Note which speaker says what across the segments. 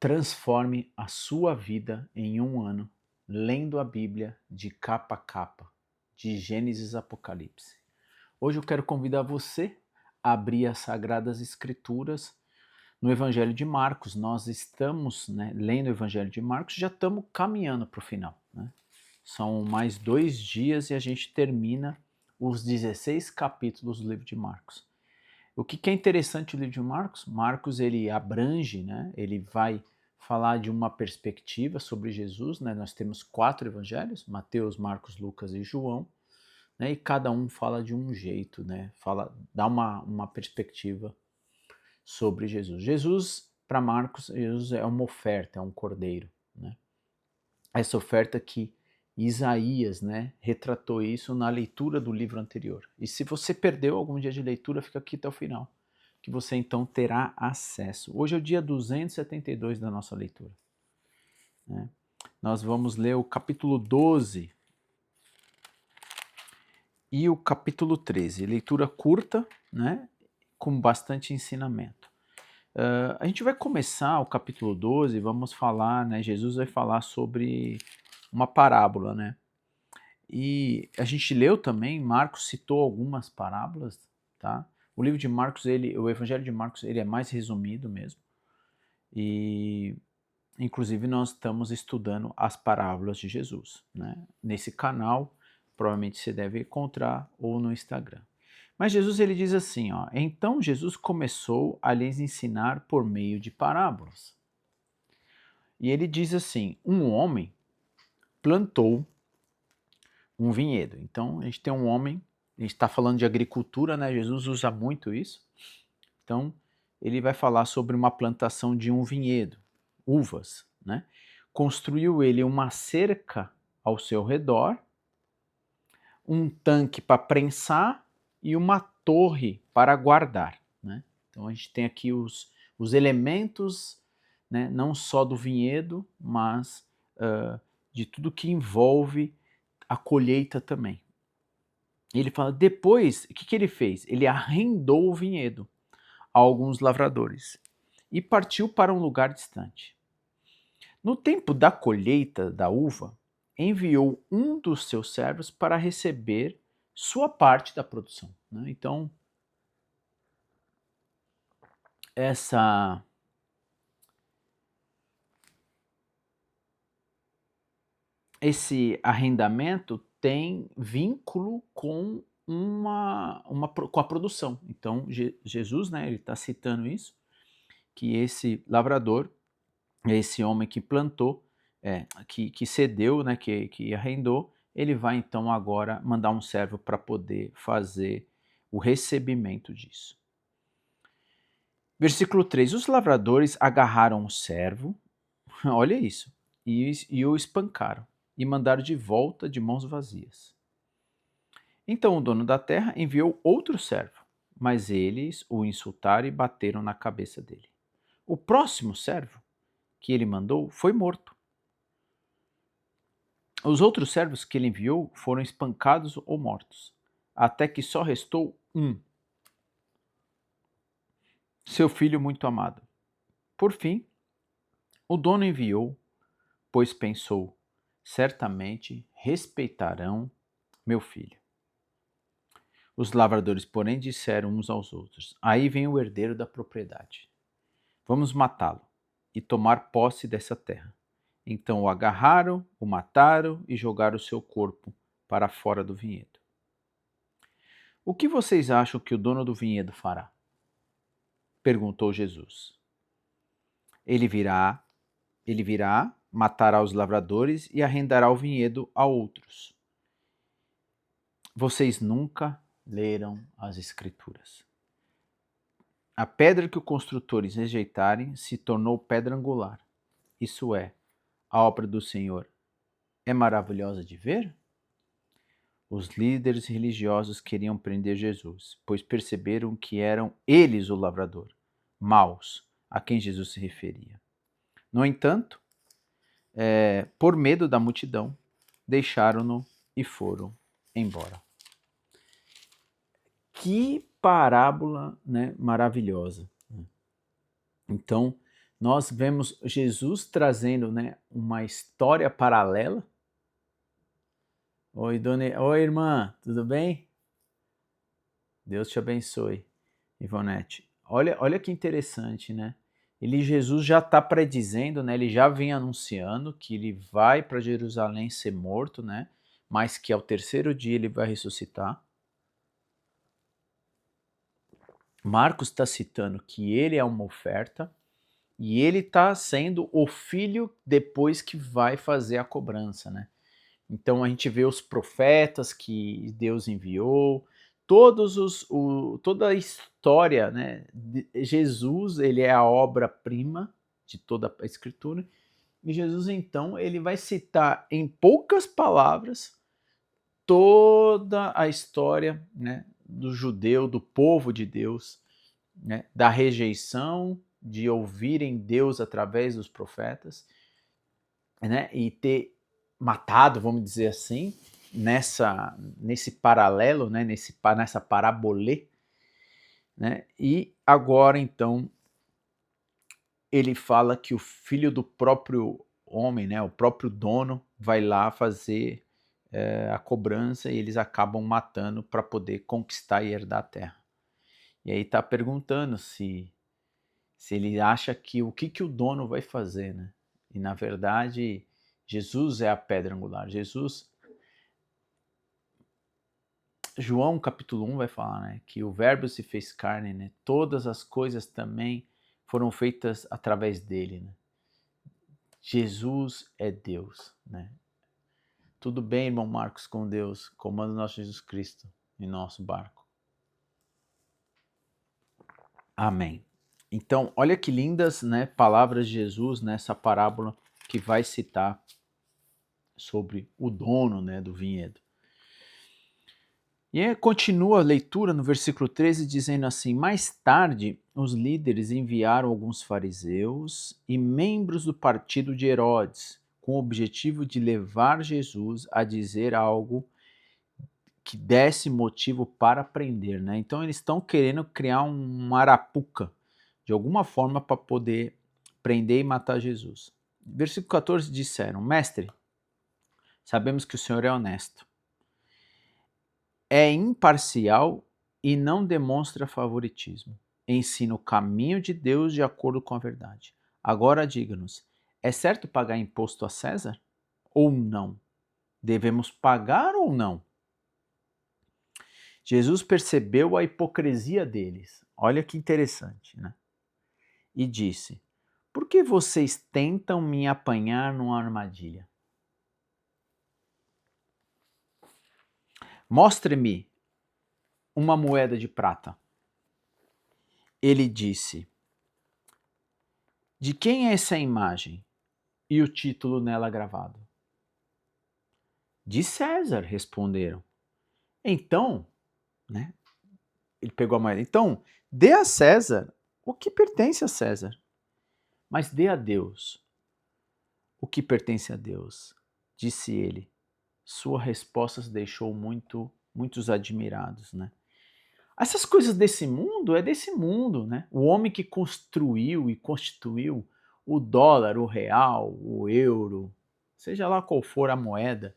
Speaker 1: Transforme a sua vida em um ano lendo a Bíblia de capa a capa, de Gênesis a Apocalipse. Hoje eu quero convidar você a abrir as Sagradas Escrituras no Evangelho de Marcos. Nós estamos lendo o Evangelho de Marcos, já estamos caminhando para o final. São mais 2 dias e a gente termina os 16 capítulos do livro de Marcos. O que é interessante no livro de Marcos? Marcos ele abrange, ele vai falar de uma perspectiva sobre Jesus. Nós temos 4 evangelhos, Mateus, Marcos, Lucas e João, e cada um fala de um jeito, dá uma perspectiva sobre Jesus. Jesus, para Marcos, Jesus é uma oferta, é um cordeiro. Essa oferta que Isaías retratou isso na leitura do livro anterior. E se você perdeu algum dia de leitura, fica aqui até o final, que você então terá acesso. Hoje é o dia 272 da nossa leitura. Nós vamos ler o capítulo 12 e o capítulo 13. Leitura curta, com bastante ensinamento. A gente vai começar o capítulo 12, vamos falar, Jesus vai falar sobre uma parábola, E a gente leu também, Marcos citou algumas parábolas, tá? O livro de Marcos, o Evangelho de Marcos, ele é mais resumido mesmo. E, inclusive, nós estamos estudando as parábolas de Jesus, Nesse canal, provavelmente você deve encontrar, ou no Instagram. Mas Jesus, ele diz assim, então Jesus começou a lhes ensinar por meio de parábolas. E ele diz assim, um homem plantou um vinhedo. Então, a gente tem um homem, a gente está falando de agricultura, Jesus usa muito isso. Então, ele vai falar sobre uma plantação de um vinhedo, uvas, Construiu ele uma cerca ao seu redor, um tanque para prensar e uma torre para guardar, Então, a gente tem aqui os elementos, não só do vinhedo, mas de tudo que envolve a colheita também. Ele fala, depois, o que ele fez? Ele arrendou o vinhedo a alguns lavradores e partiu para um lugar distante. No tempo da colheita da uva, enviou um dos seus servos para receber sua parte da produção. Então, esse arrendamento tem vínculo com com a produção. Então, Jesus, ele está citando isso, que esse lavrador, esse homem que plantou, que cedeu, que arrendou, ele vai então agora mandar um servo para poder fazer o recebimento disso. Versículo 3, os lavradores agarraram o servo, olha isso, e o espancaram, e mandaram de volta de mãos vazias. Então o dono da terra enviou outro servo, mas eles o insultaram e bateram na cabeça dele. O próximo servo que ele mandou foi morto. Os outros servos que ele enviou foram espancados ou mortos, até que só restou um, seu filho muito amado. Por fim, o dono enviou, pois pensou, certamente respeitarão meu filho. Os lavradores, porém, disseram uns aos outros, aí vem o herdeiro da propriedade. Vamos matá-lo e tomar posse dessa terra. Então o agarraram, o mataram e jogaram o seu corpo para fora do vinhedo. O que vocês acham que o dono do vinhedo fará? Perguntou Jesus. Ele virá, matará os lavradores e arrendará o vinhedo a outros. Vocês nunca leram as Escrituras. A pedra que os construtores rejeitarem se tornou pedra angular. Isso é, a obra do Senhor é maravilhosa de ver? Os líderes religiosos queriam prender Jesus, pois perceberam que eram eles o lavrador, maus, a quem Jesus se referia. No entanto, por medo da multidão, deixaram-no e foram embora. Que parábola maravilhosa. Então, nós vemos Jesus trazendo, né, uma história paralela. Oi, Oi, irmã, tudo bem? Deus te abençoe, Ivonete. Olha que interessante, né? Jesus já está predizendo, né? Ele já vem anunciando que ele vai para Jerusalém ser morto, né? Mas que ao terceiro dia ele vai ressuscitar. Marcos está citando que ele é uma oferta e ele está sendo o filho depois que vai fazer a cobrança, né? Então a gente vê os profetas que Deus enviou, toda a história, né? Jesus, ele é a obra-prima de toda a Escritura. E Jesus, então, ele vai citar em poucas palavras toda a história, né, do judeu, do povo de Deus, né, da rejeição de ouvirem Deus através dos profetas, né, e ter matado, vamos dizer assim, nesse paralelo, né, nessa parabolê, né, e agora então ele fala que o filho do próprio homem, né, o próprio dono, vai lá fazer a cobrança e eles acabam matando para poder conquistar e herdar a terra. E aí está perguntando se ele acha que o que o dono vai fazer, né? E na verdade Jesus é a pedra angular. João capítulo 1 vai falar, né, que o verbo se fez carne, né? Todas as coisas também foram feitas através dele, né? Jesus é Deus, né? Tudo bem, irmão Marcos, com Deus, comanda nosso Jesus Cristo em nosso barco. Amém. Então, olha que lindas, né, palavras de Jesus nessa parábola que vai citar sobre o dono, né, do vinhedo. E aí continua a leitura no versículo 13 dizendo assim: mais tarde, os líderes enviaram alguns fariseus e membros do partido de Herodes, com o objetivo de levar Jesus a dizer algo que desse motivo para prender, né? Então eles estão querendo criar um arapuca, de alguma forma, para poder prender e matar Jesus. Versículo 14 disseram: Mestre, sabemos que o Senhor é honesto, é imparcial e não demonstra favoritismo. Ensina o caminho de Deus de acordo com a verdade. Agora diga-nos, é certo pagar imposto a César ou não? Devemos pagar ou não? Jesus percebeu a hipocrisia deles. Olha que interessante, né? E disse: por que vocês tentam me apanhar numa armadilha? Mostre-me uma moeda de prata. Ele disse: de quem é essa imagem e o título nela gravado? De César, responderam. Então, né? Ele pegou a moeda. Então, dê a César o que pertence a César, mas dê a Deus o que pertence a Deus, disse ele. Sua resposta deixou muitos admirados, né? Essas coisas desse mundo é desse mundo, né? O homem que construiu e constituiu o dólar, o real, o euro, seja lá qual for a moeda,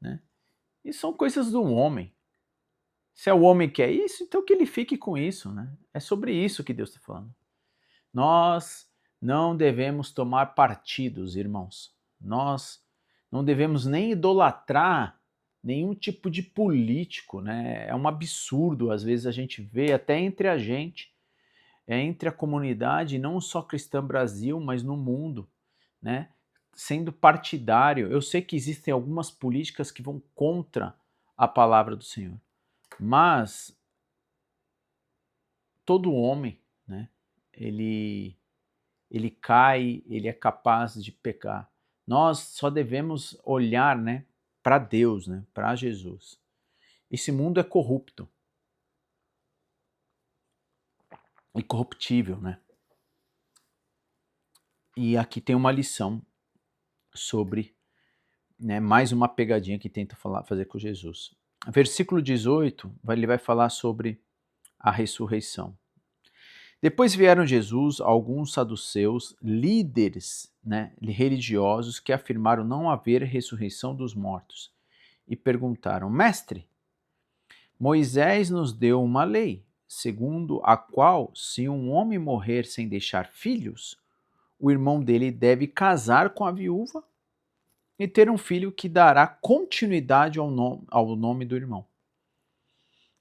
Speaker 1: né? E são coisas do homem. Se é o homem que quer isso, então que ele fique com isso, né? É sobre isso que Deus está falando. Nós não devemos tomar partidos, irmãos. Nós não devemos nem idolatrar nenhum tipo de político, né? É um absurdo, às vezes a gente vê até entre a gente, entre a comunidade, não só cristã Brasil, mas no mundo, né? Sendo partidário. Eu sei que existem algumas políticas que vão contra a palavra do Senhor, mas todo homem, né? Ele cai, ele é capaz de pecar. Nós só devemos olhar, né, para Deus, né, para Jesus. Esse mundo é corrupto e corruptível, né? E aqui tem uma lição sobre, né, mais uma pegadinha que tenta fazer com Jesus. Versículo 18, ele vai falar sobre a ressurreição. Depois vieram Jesus, alguns saduceus, líderes, né, religiosos, que afirmaram não haver ressurreição dos mortos, e perguntaram: Mestre, Moisés nos deu uma lei, segundo a qual, se um homem morrer sem deixar filhos, o irmão dele deve casar com a viúva e ter um filho que dará continuidade ao nome do irmão.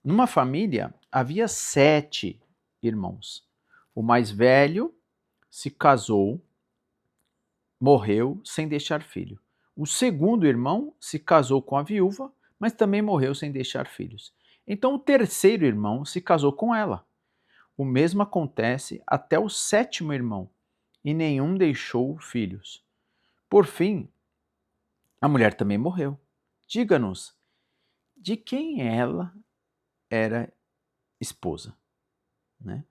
Speaker 1: Numa família havia 7 irmãos. O mais velho se casou, morreu sem deixar filho. O segundo irmão se casou com a viúva, mas também morreu sem deixar filhos. Então o terceiro irmão se casou com ela. O mesmo acontece até o 7º irmão, e nenhum deixou filhos. Por fim, a mulher também morreu. Diga-nos, de quem ela era esposa, né?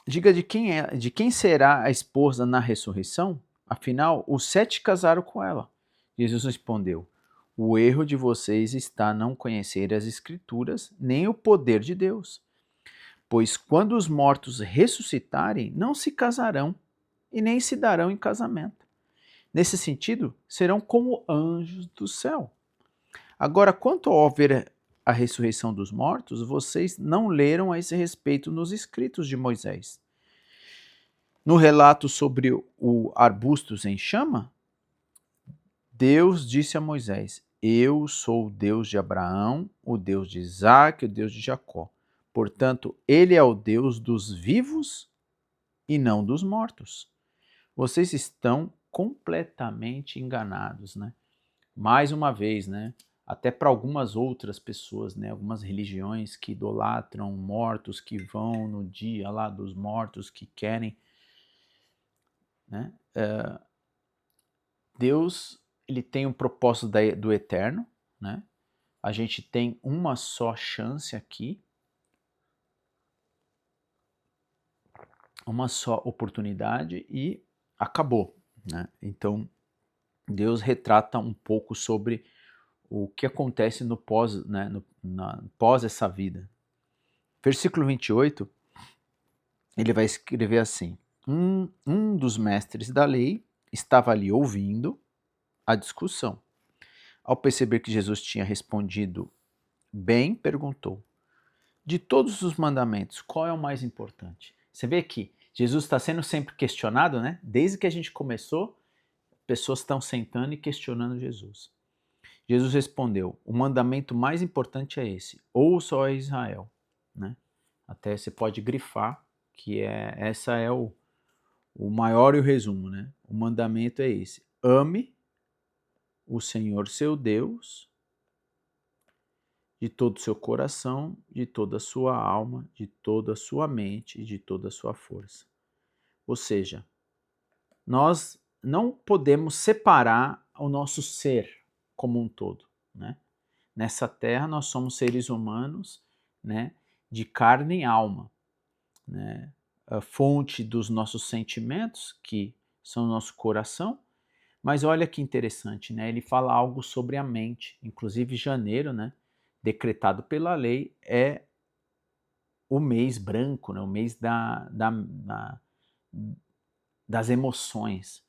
Speaker 1: Diga de quem será a esposa na ressurreição? Afinal, os 7 casaram com ela. Jesus respondeu: o erro de vocês está não conhecer as Escrituras nem o poder de Deus. Pois quando os mortos ressuscitarem, não se casarão e nem se darão em casamento. Nesse sentido, serão como anjos do céu. Agora, quanto ao haver a ressurreição dos mortos, vocês não leram a esse respeito nos escritos de Moisés. No relato sobre o arbusto em chama, Deus disse a Moisés: eu sou o Deus de Abraão, o Deus de Isaac, o Deus de Jacó. Portanto, ele é o Deus dos vivos e não dos mortos. Vocês estão completamente enganados, né? Mais uma vez, né? Até para algumas outras pessoas, né? Algumas religiões que idolatram mortos, que vão no dia lá dos mortos, que querem, né? Deus, ele tem um propósito do eterno, né? A gente tem uma só chance aqui, uma só oportunidade e acabou, né? Então, Deus retrata um pouco sobre o que acontece no pós, né, pós essa vida. Versículo 28, ele vai escrever assim: um dos mestres da lei estava ali ouvindo a discussão. Ao perceber que Jesus tinha respondido bem, perguntou: de todos os mandamentos, qual é o mais importante? Você vê que Jesus está sendo sempre questionado, né? Desde que a gente começou, pessoas estão sentando e questionando Jesus. Jesus respondeu: o mandamento mais importante é esse: ouça, ó Israel. Né? Até você pode grifar que essa é o maior e o resumo. Né? O mandamento é esse: ame o Senhor seu Deus de todo o seu coração, de toda a sua alma, de toda a sua mente e de toda a sua força. Ou seja, nós não podemos separar o nosso ser como um todo, né? Nessa terra nós somos seres humanos, né, de carne e alma, né? A fonte dos nossos sentimentos, que são o nosso coração. Mas olha que interessante, né? Ele fala algo sobre a mente. Inclusive janeiro, né, decretado pela lei, é o mês branco, né? O mês das emoções.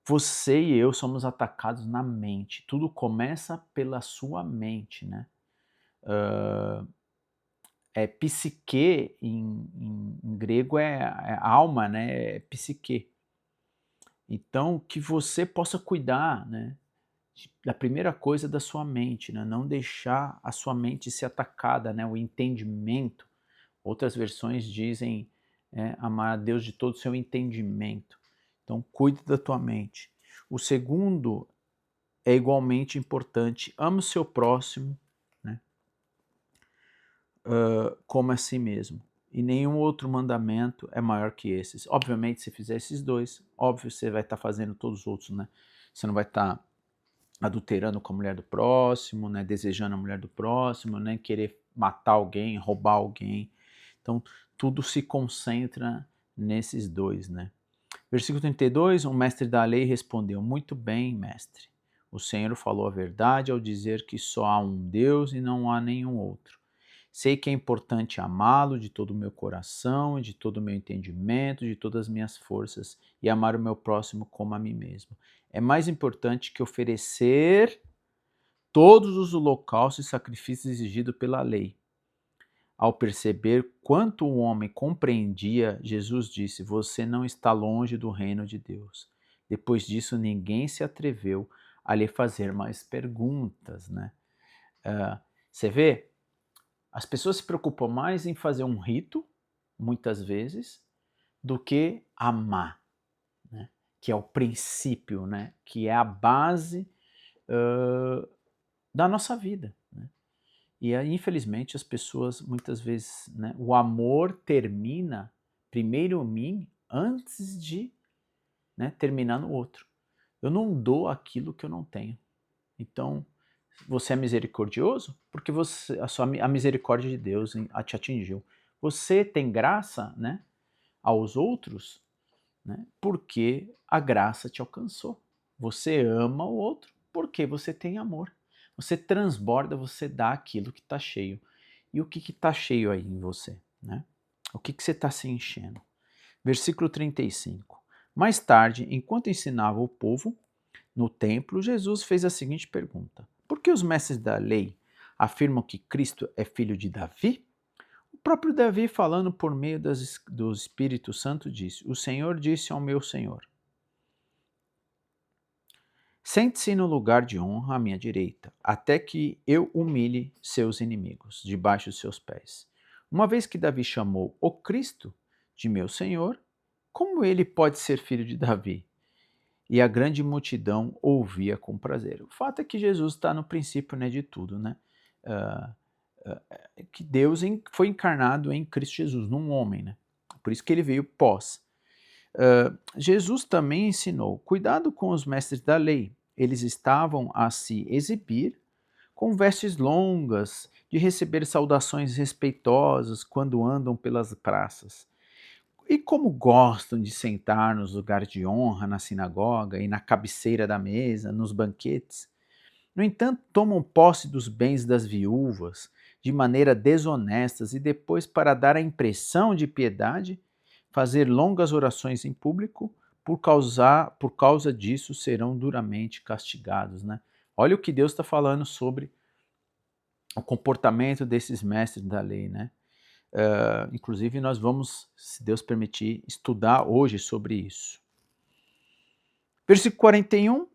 Speaker 1: Você e eu somos atacados na mente. Tudo começa pela sua mente, né? Psique em grego é alma, né? É psique. Então, que você possa cuidar, né? Da primeira coisa da sua mente, né? Não deixar a sua mente ser atacada, né? O entendimento. Outras versões dizem amar a Deus de todo o seu entendimento. Então, cuide da tua mente. O segundo é igualmente importante. Ame o seu próximo, né? Como a si mesmo. E nenhum outro mandamento é maior que esses. Obviamente, se fizer esses dois, óbvio, você vai estar fazendo todos os outros, né? Você não vai estar adulterando com a mulher do próximo, né? Desejando a mulher do próximo, né? Querer matar alguém, roubar alguém. Então, tudo se concentra nesses dois, né? Versículo 32, o mestre da lei respondeu: muito bem, mestre. O Senhor falou a verdade ao dizer que só há um Deus e não há nenhum outro. Sei que é importante amá-lo de todo o meu coração, de todo o meu entendimento, de todas as minhas forças e amar o meu próximo como a mim mesmo. É mais importante que oferecer todos os holocaustos e sacrifícios exigidos pela lei. Ao perceber quanto o homem compreendia, Jesus disse: Você não está longe do reino de Deus. Depois disso, ninguém se atreveu a lhe fazer mais perguntas, né? Você vê, as pessoas se preocupam mais em fazer um rito, muitas vezes, do que amar, né? Que é o princípio, né? Que é a base da nossa vida, né? E aí, infelizmente, as pessoas muitas vezes, né, o amor termina primeiro em mim antes de, né, terminar no outro. Eu não dou aquilo que eu não tenho. Então, você é misericordioso porque a misericórdia de Deus te atingiu. Você tem graça, né, aos outros, né, porque a graça te alcançou. Você ama o outro porque você tem amor. Você transborda, você dá aquilo que está cheio. E o que está cheio aí em você? Né? O que você está se enchendo? Versículo 35. Mais tarde, enquanto ensinava o povo no templo, Jesus fez a seguinte pergunta: Por que os mestres da lei afirmam que Cristo é filho de Davi? O próprio Davi, falando por meio do Espírito Santo, disse: O Senhor disse ao meu Senhor: Sente-se no lugar de honra à minha direita, até que eu humilhe seus inimigos debaixo dos seus pés. Uma vez que Davi chamou o Cristo de meu Senhor, como ele pode ser filho de Davi? E a grande multidão ouvia com prazer. O fato é que Jesus está no princípio, né, de tudo, né? Ah, que Deus foi encarnado em Cristo Jesus, num homem, né? Por isso que ele veio pós. Jesus também ensinou: cuidado com os mestres da lei. Eles estavam a se exibir com vestes longas, de receber saudações respeitosas quando andam pelas praças. E como gostam de sentar nos lugares de honra na sinagoga e na cabeceira da mesa, nos banquetes. No entanto, tomam posse dos bens das viúvas de maneira desonestas e depois, para dar a impressão de piedade, fazer longas orações em público, por causa disso serão duramente castigados. Né? Olha o que Deus está falando sobre o comportamento desses mestres da lei. Né? Inclusive, nós vamos, se Deus permitir, estudar hoje sobre isso. Versículo 41.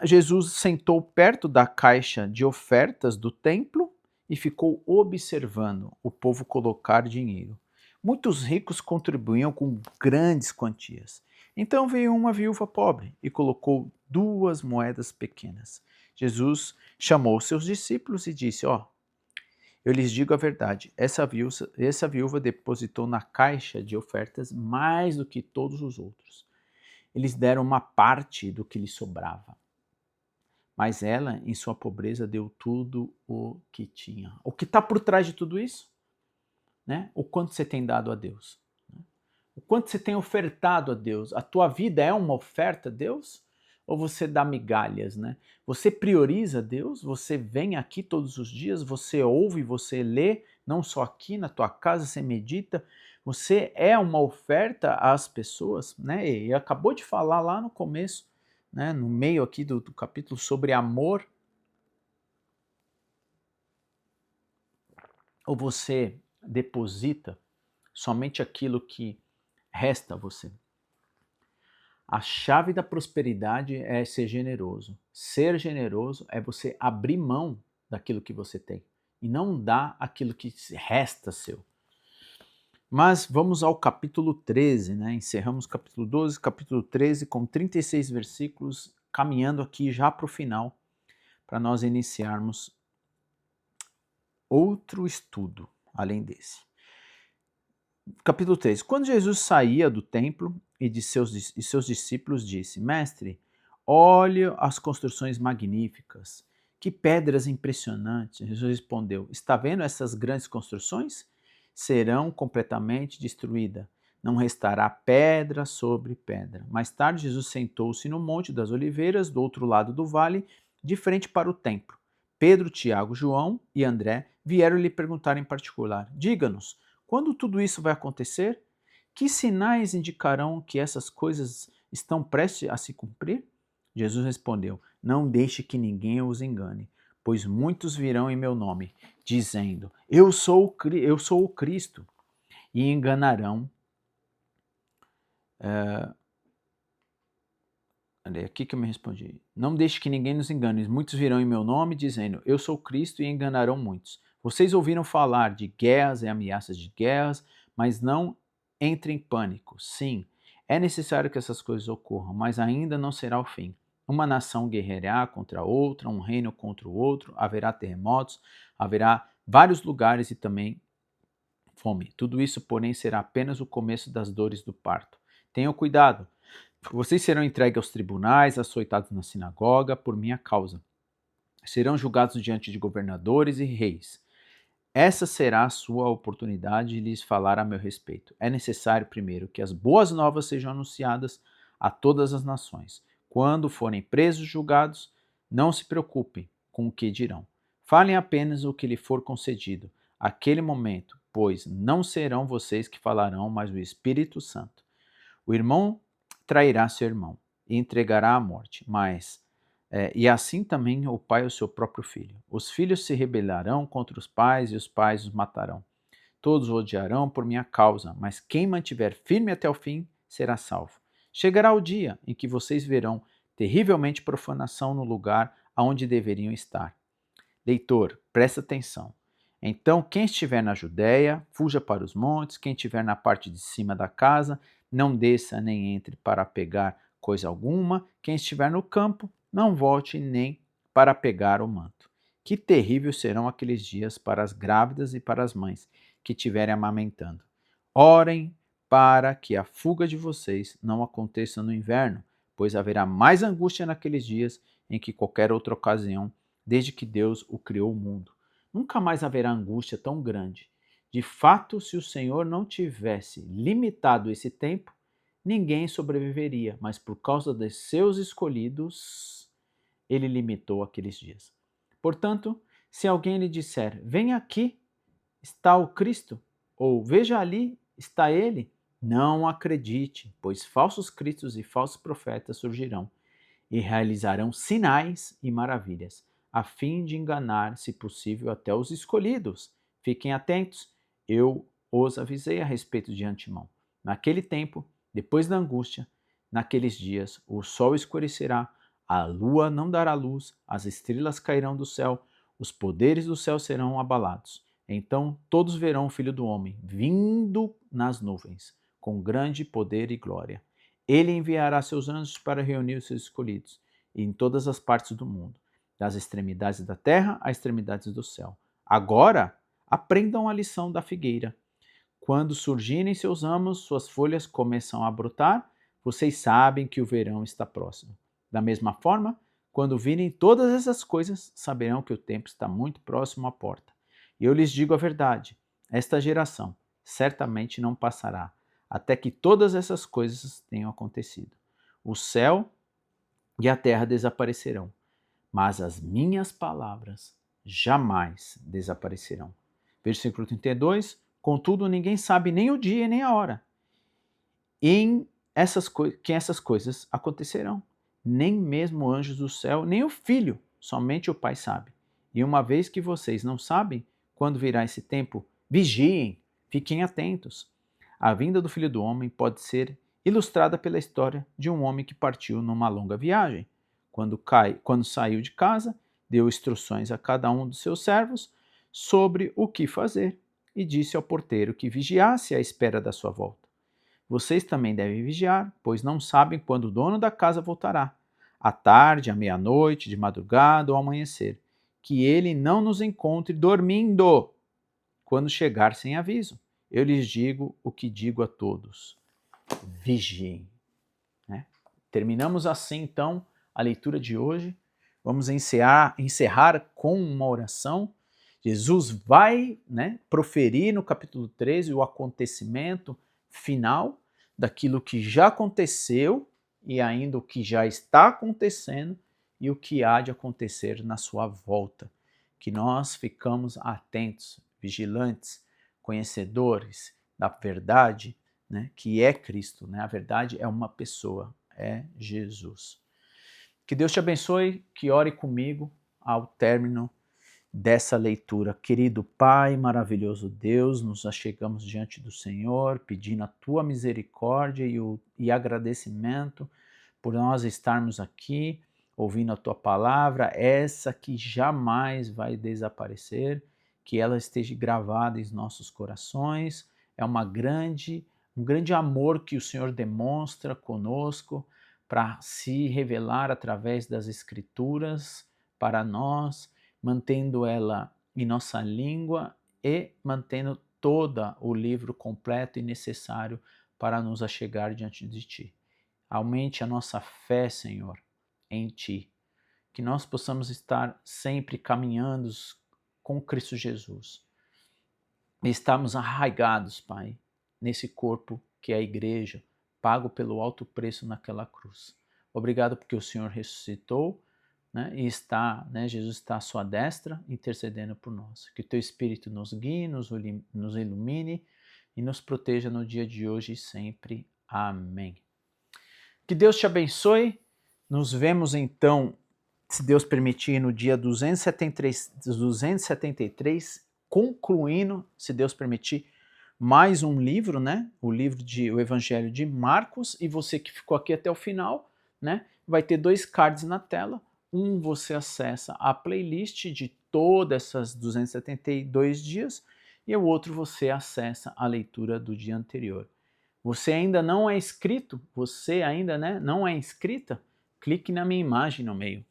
Speaker 1: Jesus sentou perto da caixa de ofertas do templo e ficou observando o povo colocar dinheiro. Muitos ricos contribuíam com grandes quantias. Então veio uma viúva pobre e colocou 2 moedas pequenas. Jesus chamou seus discípulos e disse: eu lhes digo a verdade, essa viúva depositou na caixa de ofertas mais do que todos os outros. Eles deram uma parte do que lhe sobrava. Mas ela, em sua pobreza, deu tudo o que tinha. O que está por trás de tudo isso? Né? O quanto você tem dado a Deus. Né? O quanto você tem ofertado a Deus. A tua vida é uma oferta a Deus? Ou você dá migalhas? Né? Você prioriza Deus? Você vem aqui todos os dias? Você ouve, você lê? Não só aqui na tua casa, você medita? Você é uma oferta às pessoas? Né? E acabou de falar lá no começo, né, no meio aqui do capítulo, sobre amor. Ou você deposita somente aquilo que resta a você? A chave da prosperidade é ser generoso. Ser generoso é você abrir mão daquilo que você tem e não dar aquilo que resta seu. Mas vamos ao capítulo 13, né? Encerramos o capítulo 12, capítulo 13, com 36 versículos, caminhando aqui já para o final, para nós iniciarmos outro estudo além desse. Capítulo 13. Quando Jesus saía do templo e seus discípulos disse: Mestre, olhe as construções magníficas, que pedras impressionantes. Jesus respondeu: Está vendo essas grandes construções? Serão completamente destruídas. Não restará pedra sobre pedra. Mais tarde, Jesus sentou-se no Monte das Oliveiras, do outro lado do vale, de frente para o templo. Pedro, Tiago, João e André vieram lhe perguntar em particular: diga-nos, quando tudo isso vai acontecer? Que sinais indicarão que essas coisas estão prestes a se cumprir? Jesus respondeu: não deixe que ninguém os engane, pois muitos virão em meu nome, dizendo: eu sou o Cristo, e enganarão. Aqui que eu me respondi. Não deixe que ninguém nos engane. Muitos virão em meu nome, dizendo: eu sou Cristo, e enganarão muitos. Vocês ouviram falar de guerras e ameaças de guerras, mas não entrem em pânico. Sim, é necessário que essas coisas ocorram, mas ainda não será o fim. Uma nação guerreará contra outra, um reino contra o outro, haverá terremotos, haverá vários lugares e também fome. Tudo isso, porém, será apenas o começo das dores do parto. Tenham cuidado. Vocês serão entregues aos tribunais, açoitados na sinagoga, por minha causa. Serão julgados diante de governadores e reis. Essa será a sua oportunidade de lhes falar a meu respeito. É necessário, primeiro, que as boas novas sejam anunciadas a todas as nações. Quando forem presos e julgados, não se preocupem com o que dirão. Falem apenas o que lhe for concedido, aquele momento, pois não serão vocês que falarão, mas o Espírito Santo. O irmão trairá seu irmão e entregará à morte, e assim também o pai o seu próprio filho. Os filhos se rebelarão contra os pais e os pais os matarão. Todos o odiarão por minha causa, mas quem mantiver firme até o fim será salvo. Chegará o dia em que vocês verão terrivelmente profanação no lugar aonde deveriam estar. Leitor, presta atenção. Então, quem estiver na Judéia, fuja para os montes, quem estiver na parte de cima da casa, não desça nem entre para pegar coisa alguma, quem estiver no campo, não volte nem para pegar o manto. Que terríveis serão aqueles dias para as grávidas e para as mães que estiverem amamentando. Orem para que a fuga de vocês não aconteça no inverno, pois haverá mais angústia naqueles dias em que qualquer outra ocasião, desde que Deus o criou o mundo. Nunca mais haverá angústia tão grande. De fato, se o Senhor não tivesse limitado esse tempo, ninguém sobreviveria, mas por causa de seus escolhidos, ele limitou aqueles dias. Portanto, se alguém lhe disser: venha aqui, está o Cristo, ou veja ali, está ele, não acredite, pois falsos cristos e falsos profetas surgirão e realizarão sinais e maravilhas, a fim de enganar, se possível, até os escolhidos. Fiquem atentos, eu os avisei a respeito de antemão. Naquele tempo, depois da angústia, naqueles dias, o sol escurecerá, a lua não dará luz, as estrelas cairão do céu, os poderes do céu serão abalados. Então todos verão o Filho do Homem vindo nas nuvens, com grande poder e glória. Ele enviará seus anjos para reunir os seus escolhidos em todas as partes do mundo, das extremidades da terra às extremidades do céu. Agora, aprendam a lição da figueira. Quando surgirem seus ramos, suas folhas começam a brotar, vocês sabem que o verão está próximo. Da mesma forma, quando virem todas essas coisas, saberão que o tempo está muito próximo à porta. E eu lhes digo a verdade: esta geração certamente não passará até que todas essas coisas tenham acontecido. O céu e a terra desaparecerão, mas as minhas palavras jamais desaparecerão. Versículo 32. Contudo, ninguém sabe nem o dia nem a hora que essas coisas acontecerão. Nem mesmo anjos do céu, nem o Filho, somente o Pai sabe. E uma vez que vocês não sabem quando virá esse tempo, vigiem, fiquem atentos. A vinda do Filho do Homem pode ser ilustrada pela história de um homem que partiu numa longa viagem. Quando saiu de casa, deu instruções a cada um dos seus servos sobre o que fazer e disse ao porteiro que vigiasse à espera da sua volta. Vocês também devem vigiar, pois não sabem quando o dono da casa voltará, à tarde, à meia-noite, de madrugada ou ao amanhecer, que ele não nos encontre dormindo quando chegar sem aviso. Eu lhes digo o que digo a todos: vigiem. Né? Terminamos assim, então, a leitura de hoje. Vamos encerrar com uma oração. Jesus vai, proferir no capítulo 13 o acontecimento final daquilo que já aconteceu e ainda o que já está acontecendo e o que há de acontecer na sua volta. que nós ficamos atentos, vigilantes, conhecedores da verdade, né, que é Cristo, né? A verdade é uma pessoa, é Jesus. Que Deus te abençoe, que ore comigo ao término dessa leitura. Querido Pai, maravilhoso Deus, nos achegamos diante do Senhor, pedindo a tua misericórdia e agradecimento por nós estarmos aqui, ouvindo a tua palavra, essa que jamais vai desaparecer, que ela esteja gravada em nossos corações. É um grande amor que o Senhor demonstra conosco para se revelar através das Escrituras para nós, mantendo ela em nossa língua e mantendo todo o livro completo e necessário para nos achegar diante de Ti. Aumente a nossa fé, Senhor, em Ti. Que nós possamos estar sempre caminhando com Cristo Jesus. E estarmos arraigados, Pai, nesse corpo que é a igreja, pago pelo alto preço naquela cruz. Obrigado porque o Senhor ressuscitou, né, e está, né, Jesus está à sua destra, intercedendo por nós. Que o Teu Espírito nos guie, nos ilumine e nos proteja no dia de hoje e sempre. Amém. Que Deus te abençoe. Nos vemos então, se Deus permitir, no dia 273, concluindo, se Deus permitir, mais um livro, né? O Evangelho de Marcos. E você que ficou aqui até o final, né? Vai ter 2 cards na tela. Um, você acessa a playlist de todas essas 272 dias. E o outro, você acessa a leitura do dia anterior. Você ainda não é inscrito? Você ainda, né, não é inscrita? Clique na minha imagem no meio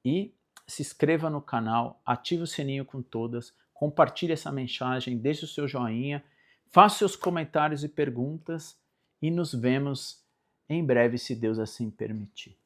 Speaker 1: e se inscreva no canal, ative o sininho com todas, compartilhe essa mensagem, deixe o seu joinha, faça seus comentários e perguntas e nos vemos em breve, se Deus assim permitir.